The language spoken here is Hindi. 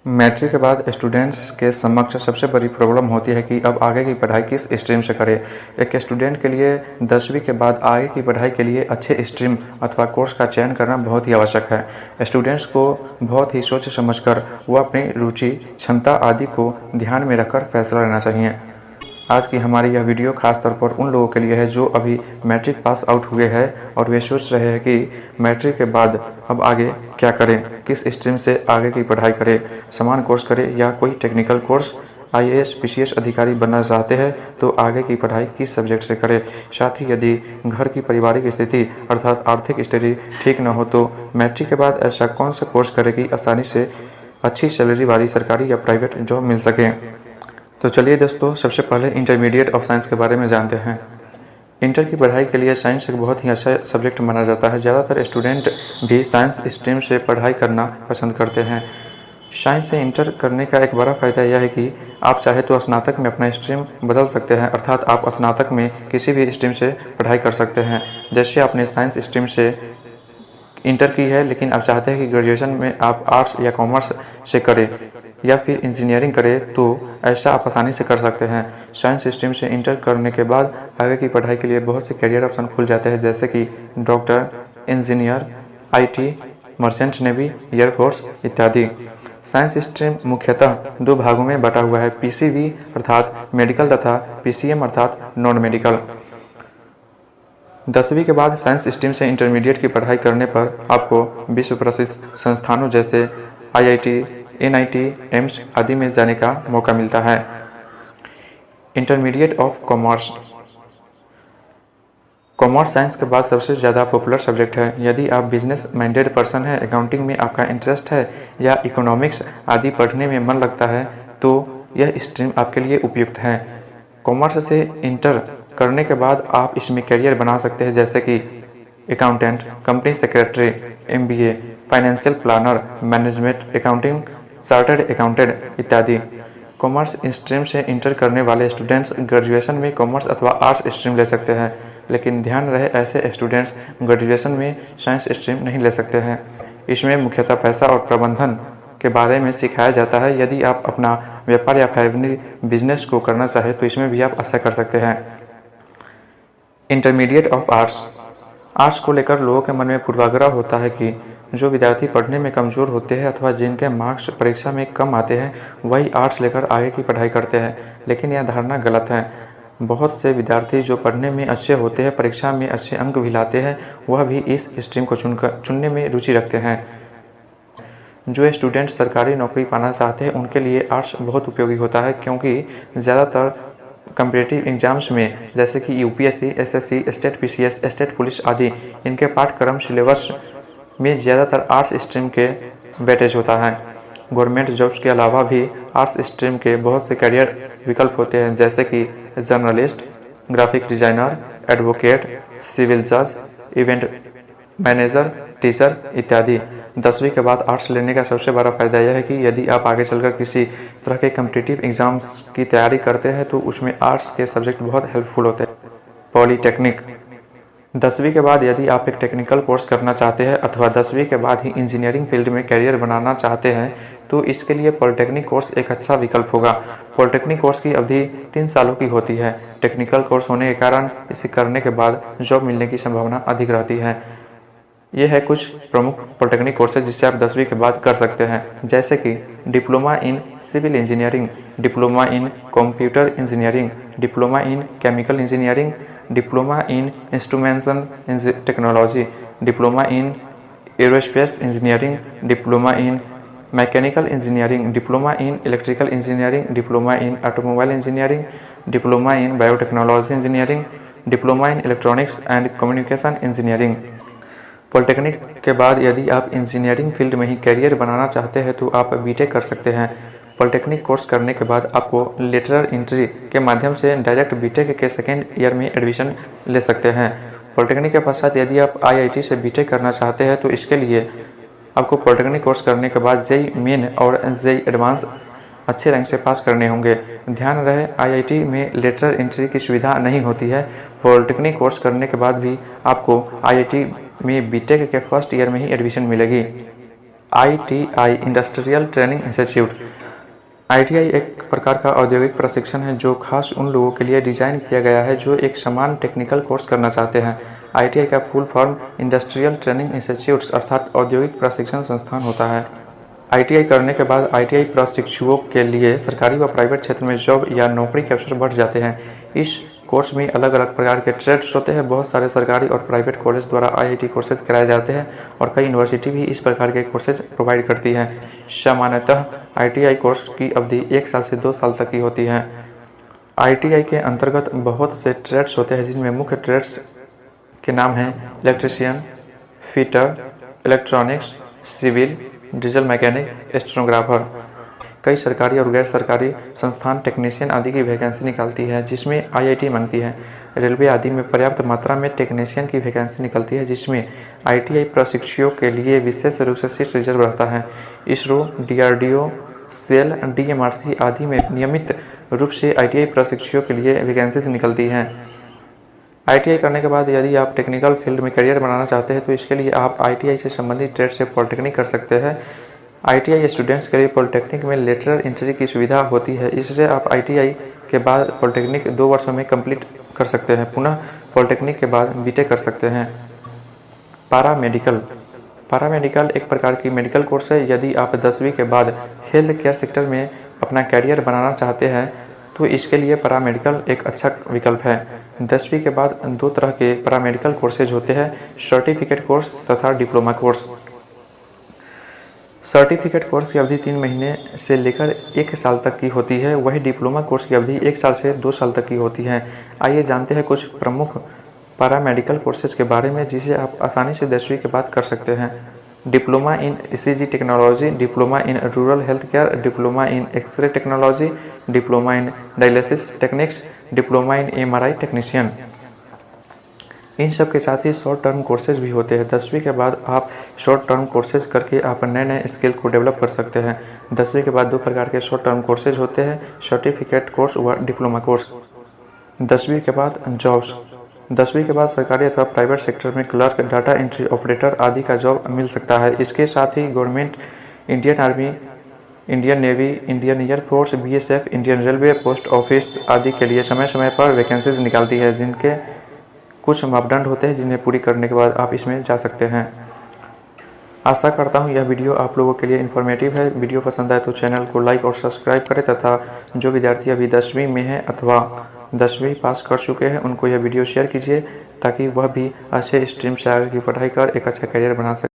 मैट्रिक के बाद स्टूडेंट्स के समक्ष सबसे बड़ी प्रॉब्लम होती है कि अब आगे की पढ़ाई किस स्ट्रीम से करें। एक स्टूडेंट के लिए 10वीं के बाद आगे की पढ़ाई के लिए अच्छे स्ट्रीम अथवा कोर्स का चयन करना बहुत ही आवश्यक है। स्टूडेंट्स को बहुत ही सोच समझकर वह अपनी रुचि, क्षमता आदि को ध्यान में रखकर फैसला लेना चाहिए। आज की हमारी यह वीडियो खास तौर पर उन लोगों के लिए है जो अभी मैट्रिक पास आउट हुए हैं और वे सोच रहे हैं कि मैट्रिक के बाद अब आगे क्या करें, किस स्ट्रीम से आगे की पढ़ाई करें, समान कोर्स करें या कोई टेक्निकल कोर्स। IAS PCS अधिकारी बनना चाहते हैं तो आगे की पढ़ाई किस सब्जेक्ट से करें। साथ ही यदि घर की पारिवारिक स्थिति अर्थात आर्थिक स्थिति ठीक न हो तो मैट्रिक के बाद ऐसा कौन सा कोर्स करें कि आसानी से अच्छी सैलरी वाली सरकारी या प्राइवेट जॉब मिल सके। तो चलिए दोस्तों, सबसे पहले इंटरमीडिएट ऑफ साइंस के बारे में जानते हैं। इंटर की पढ़ाई के लिए साइंस एक बहुत ही अच्छा सब्जेक्ट माना जाता है। ज़्यादातर स्टूडेंट भी साइंस स्ट्रीम से पढ़ाई करना पसंद करते हैं। साइंस से इंटर करने का एक बड़ा फ़ायदा यह है कि आप चाहे तो स्नातक में अपना स्ट्रीम बदल सकते हैं, अर्थात आप स्नातक में किसी भी स्ट्रीम से पढ़ाई कर सकते हैं। जैसे आपने साइंस स्ट्रीम से इंटर की है लेकिन आप चाहते हैं कि ग्रेजुएशन में आप आर्ट्स या कॉमर्स से करें या फिर इंजीनियरिंग करें, तो ऐसा आप आसानी से कर सकते हैं। साइंस स्ट्रीम से इंटर करने के बाद आगे की पढ़ाई के लिए बहुत से करियर ऑप्शन खुल जाते हैं, जैसे कि doctor, engineer, IT, merchant navy, air force इत्यादि। साइंस स्ट्रीम मुख्यतः दो भागों में बटा हुआ है, PCB अर्थात मेडिकल तथा PCM अर्थात नॉन मेडिकल। 10वीं के बाद साइंस स्ट्रीम से इंटरमीडिएट की पढ़ाई करने पर आपको विश्व प्रसिद्ध संस्थानों जैसे IIT, NIT, एम्स आदि में जाने का मौका मिलता है। Intermediate of commerce. Commerce science के बाद सबसे ज़्यादा पॉपुलर सब्जेक्ट है। यदि आप बिजनेस माइंडेड पर्सन है, अकाउंटिंग में आपका इंटरेस्ट है या इकोनॉमिक्स आदि पढ़ने में मन लगता है तो यह स्ट्रीम आपके लिए उपयुक्त है। कॉमर्स से इंटर करने के बाद आप इसमें करियर बना सकते हैं, जैसे कि accountant, company secretary, MBA, financial planner, management accounting, chartered accountant इत्यादि। कॉमर्स स्ट्रीम से इंटर करने वाले स्टूडेंट्स ग्रेजुएशन में कॉमर्स अथवा आर्ट्स स्ट्रीम ले सकते हैं, लेकिन ध्यान रहे ऐसे स्टूडेंट्स ग्रेजुएशन में साइंस स्ट्रीम नहीं ले सकते हैं। इसमें मुख्यतः पैसा और प्रबंधन के बारे में सिखाया जाता है। यदि आप अपना व्यापार या फैमिली बिजनेस को करना चाहें तो इसमें भी आप अच्छा कर सकते हैं। Intermediate of arts. आर्ट्स को लेकर लोगों के मन में पूर्वाग्रह होता है कि जो विद्यार्थी पढ़ने में कमज़ोर होते हैं अथवा जिनके मार्क्स परीक्षा में कम आते हैं वही आर्ट्स लेकर आगे की पढ़ाई करते हैं, लेकिन यह धारणा गलत है। बहुत से विद्यार्थी जो पढ़ने में अच्छे होते हैं, परीक्षा में अच्छे अंक भी लाते हैं, वह भी इस स्ट्रीम को चुनने में रुचि रखते हैं। जो स्टूडेंट सरकारी नौकरी पाना चाहते हैं उनके लिए आर्ट्स बहुत उपयोगी होता है, क्योंकि ज़्यादातर कम्पिटिटिव एग्जाम्स में जैसे कि UPSC, SSC, state PCS, state police आदि इनके पाठ्यक्रम सिलेबस में ज़्यादातर आर्ट्स स्ट्रीम के वेटेज होता है। गवर्नमेंट जॉब्स के अलावा भी आर्ट्स स्ट्रीम के बहुत से करियर विकल्प होते हैं, जैसे कि journalist, graphic designer, advocate, civil जज, इवेंट मैनेजर, टीचर इत्यादि। 10वीं के बाद आर्ट्स लेने का सबसे बड़ा फ़ायदा यह है कि यदि आप आगे चलकर किसी तरह के कम्पिटिटिव एग्जाम्स की तैयारी करते हैं तो उसमें आर्ट्स के सब्जेक्ट बहुत हेल्पफुल होते हैं। पॉलीटेक्निक। 10वीं के बाद यदि आप एक टेक्निकल कोर्स करना चाहते हैं अथवा 10वीं के बाद ही इंजीनियरिंग फील्ड में करियर बनाना चाहते हैं तो इसके लिए पॉलीटेक्निक कोर्स एक अच्छा विकल्प होगा। पॉलीटेक्निक कोर्स की अवधि 3 सालों की होती है। टेक्निकल कोर्स होने के कारण इसे करने के बाद जॉब मिलने की संभावना अधिक रहती है। ये है कुछ प्रमुख पॉलीटेक्निक कोर्सेज जिससे आप 10वीं के बाद कर सकते हैं, जैसे कि diploma in civil engineering, diploma in computer engineering, diploma in chemical engineering, diploma in instrumentation technology, diploma in aerospace engineering, diploma in mechanical engineering, diploma in electrical engineering, diploma in automobile engineering, diploma in biotechnology engineering, diploma in electronics and communication engineering. Polytechnic के बाद यदि आप इंजीनियरिंग फील्ड में ही करियर बनाना चाहते हैं तो आप BTech कर सकते हैं। पॉलीटेक्निक कोर्स करने के बाद आपको लेटरल एंट्री के माध्यम से डायरेक्ट BTech के सेकेंड ईयर में एडमिशन ले सकते हैं। पॉलीटेक्निक के पश्चात यदि आप IIT से BTech करना चाहते हैं तो इसके लिए आपको पॉलीटेक्निक कोर्स करने के बाद JEE मेन और JEE एडवांस अच्छे रैंक से पास करने होंगे। ध्यान रहे IIT में लेटरल एंट्री की सुविधा नहीं होती है। पॉलीटेक्निक कोर्स करने के बाद भी आपको IIT में BTech के फर्स्ट ईयर में ही एडमिशन मिलेगी। ITI industrial training institute. ITI एक प्रकार का औद्योगिक प्रशिक्षण है जो खास उन लोगों के लिए डिज़ाइन किया गया है जो एक समान टेक्निकल कोर्स करना चाहते हैं। ITI का full form industrial training institutes अर्थात औद्योगिक प्रशिक्षण संस्थान होता है। ITI करने के बाद ITI प्रशिक्षुओं के लिए सरकारी व प्राइवेट क्षेत्र में जॉब या नौकरी के अवसर बढ़ जाते हैं। इस कोर्स में अलग अलग प्रकार के ट्रेड्स होते हैं। बहुत सारे सरकारी और प्राइवेट कॉलेज द्वारा IIT कोर्सेज कराए जाते हैं और कई यूनिवर्सिटी भी इस प्रकार के कोर्सेज प्रोवाइड करती हैं। सामान्यतः ITI कोर्स की अवधि 1 साल से 2 साल तक की होती है। ITI के अंतर्गत बहुत से ट्रेड्स होते हैं जिनमें मुख्य ट्रेड्स के नाम हैं electrician, fitter, electronics, civil, diesel mechanic, stenographer. कई सरकारी और गैर सरकारी संस्थान टेक्नीशियन आदि की वैकेंसी निकालती है जिसमें IIT मांगती है। रेलवे आदि में पर्याप्त मात्रा में टेक्नीशियन की वैकेंसी निकलती है जिसमें ITI प्रशिक्षुओं के लिए विशेष रूप से सीट रिजर्व रहता है। इसरो, DRDO, सेल, DMRC आदि में नियमित रूप से ITI प्रशिक्षुओं के लिए वैकेंसीज निकलती हैं। ITI करने के बाद यदि आप टेक्निकल फील्ड में करियर बनाना चाहते हैं तो इसके लिए आप ITI से संबंधित ट्रेड से पॉलिटेक्निक कर सकते हैं। ITI स्टूडेंट्स के लिए पॉलिटेक्निक में लेटरल एंट्री की सुविधा होती है। इससे आप ITI के बाद पॉलिटेक्निक 2 वर्षों में कंप्लीट कर सकते हैं। पुनः पॉलिटेक्निक के बाद BTech कर सकते हैं। पैरामेडिकल एक प्रकार की मेडिकल कोर्स है। यदि आप 10वीं के बाद हेल्थ केयर सेक्टर में अपना कैरियर बनाना चाहते हैं तो इसके लिए पैरामेडिकल एक अच्छा विकल्प है। 10वीं के बाद 2 तरह के पैरामेडिकल कोर्सेज होते हैं, सर्टिफिकेट कोर्स तथा डिप्लोमा कोर्स। सर्टिफिकेट कोर्स की अवधि 3 महीने से लेकर 1 साल तक की होती है। वही डिप्लोमा कोर्स की अवधि 1 साल से 2 साल तक की होती है। आइए जानते हैं कुछ प्रमुख पैरामेडिकल कोर्सेज के बारे में जिसे आप आसानी से 10वीं के बाद कर सकते हैं। Diploma in ECG technology, diploma in rural health care, diploma in X ray technology, diploma in dialysis techniques, diploma in MRI technician. इन सब के साथ ही शॉर्ट टर्म कोर्सेज भी होते हैं। 10वीं के बाद आप शॉर्ट टर्म कोर्सेज करके आप नए नए स्किल को डेवलप कर सकते हैं। 10वीं के बाद 2 प्रकार के शॉर्ट टर्म कोर्सेज होते हैं, सर्टिफिकेट कोर्स व डिप्लोमा कोर्स। 10वीं के बाद जॉब्स। 10वीं के बाद सरकारी अथवा प्राइवेट सेक्टर में क्लर्क, डाटा एंट्री ऑपरेटर आदि का जॉब मिल सकता है। इसके साथ ही government Indian army, Indian navy, Indian air force, BSF, Indian railway, post office आदि के लिए समय समय पर वैकेंसीज निकालती है जिनके कुछ मापदंड होते हैं जिन्हें पूरी करने के बाद आप इसमें जा सकते हैं। आशा करता हूं यह वीडियो आप लोगों के लिए इन्फॉर्मेटिव है। वीडियो पसंद आए तो चैनल को लाइक और सब्सक्राइब करें तथा जो विद्यार्थी अभी 10वीं में हैं अथवा 10वीं पास कर चुके हैं उनको यह वीडियो शेयर कीजिए ताकि वह भी अच्छे स्ट्रीम से आगे की पढ़ाई कर एक अच्छा करियर बना सके।